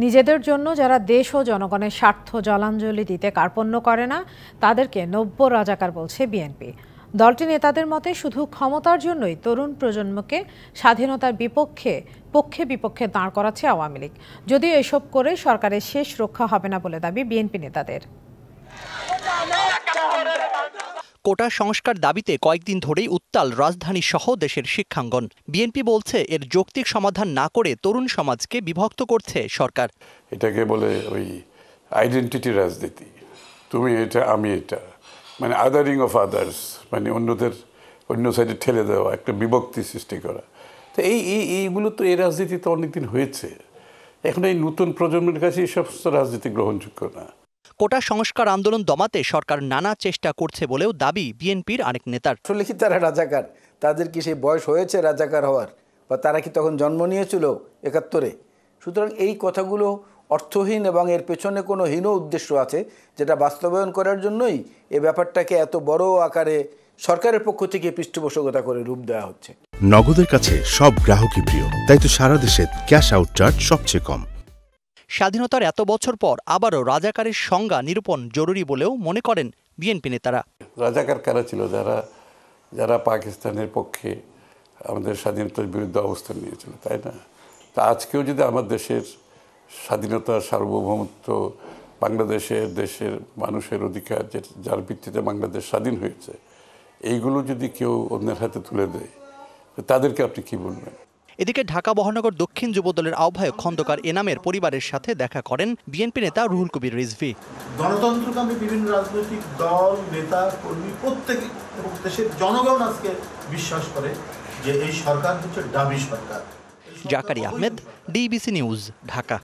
নিজেদের জন্য যারা দেশ ও জনগণের স্বার্থ জলাঞ্জলি দিতে কার্পণ্য করে না তাদেরকে নব্য রাজাকার বলছে বিএনপি। দলটি নেতাদের মতে শুধু ক্ষমতার জন্যই তরুণ প্রজন্মকে স্বাধীনতার পক্ষে বিপক্ষে দাঁড় করাচ্ছে আওয়ামী লীগ। যদিও এসব করে সরকারের শেষ রক্ষা হবে না বলে দাবি বিএনপি নেতাদের। কোটা সংস্কার দাবিতে কয়েকদিন ধরেই উত্তাল রাজধানী সহ দেশের শিক্ষাঙ্গন। বিএনপি বলছে এর যৌক্তিক সমাধান না করে তরুণ সমাজকে বিভক্ত করছে সরকার। এটাকে বলে ওই আইডেন্টিটি রাজনীতি, তুমি এটা আমি এটা, মানে আদারিং অফ আদার্স, মানে অন্যদের অন্য সাইডে ঠেলে দেওয়া, একটা বিভক্তি সৃষ্টি করা। তো এইগুলো তো এই রাজনীতি তো অনেকদিন হয়েছে। এখন এই নতুন প্রজন্মের কাছে এই সমস্ত রাজনীতি গ্রহণযোগ্য না। কোটা সংস্কার আন্দোলন দমাতে সরকার নানা চেষ্টা করছে বলেও দাবি বিএনপির আরেক নেতার। আসলে কি তারা রাজাকার? তাদের কি সেই বয়স হয়েছে রাজাকার হওয়ার, বা তারা কি তখন জন্ম নিয়েছিল ৭১-এ? সুতরাং এই কথাগুলো অর্থহীন এবং এর পেছনে কোনো হীন উদ্দেশ্য আছে, যেটা বাস্তবায়ন করার জন্যই এই ব্যাপারটাকে এত বড় আকারে সরকারের পক্ষ থেকে পৃষ্ঠপোষকতা করে রূপ দেওয়া হচ্ছে। নগদের কাছে সব গ্রাহকই প্রিয়, তাই তো সারা দেশে ক্যাশ আউট চার্জ সবচেয়ে কম। স্বাধীনতার এত বছর পর আবারও রাজাকারের সংজ্ঞা নিরূপণ জরুরি বলেও মনে করেন বিএনপি নেতারা। রাজাকার কারা ছিল? যারা পাকিস্তানের পক্ষে আমাদের স্বাধীনতার বিরুদ্ধে অবস্থান নিয়েছিল, তাই না? তা আজকেও যদি আমার দেশের স্বাধীনতা, সার্বভৌমত্ব, দেশের মানুষের অধিকার, যার ভিত্তিতে বাংলাদেশ স্বাধীন হয়েছে, এইগুলো যদি কেউ অন্যের হাতে তুলে দেয়, তাদেরকে আপনি কি বলবেন? এদিকে ঢাকা মহানগর দক্ষিণ যুবদলের আহ্বায়ক খন্দকার এনামের পরিবারের সাথে দেখা করেন বিএনপি নেতা রুহুল কবির রিজভী। গণতন্ত্রকামী বিভিন্ন রাজনৈতিক দল, নেতা, কর্মী প্রত্যেকে এবং দেশের জনগণ আজকে বিশ্বাস করে যে এই সরকার হচ্ছে ডামি সরকার। Zakaria Ahmed, DBC news, Dhaka.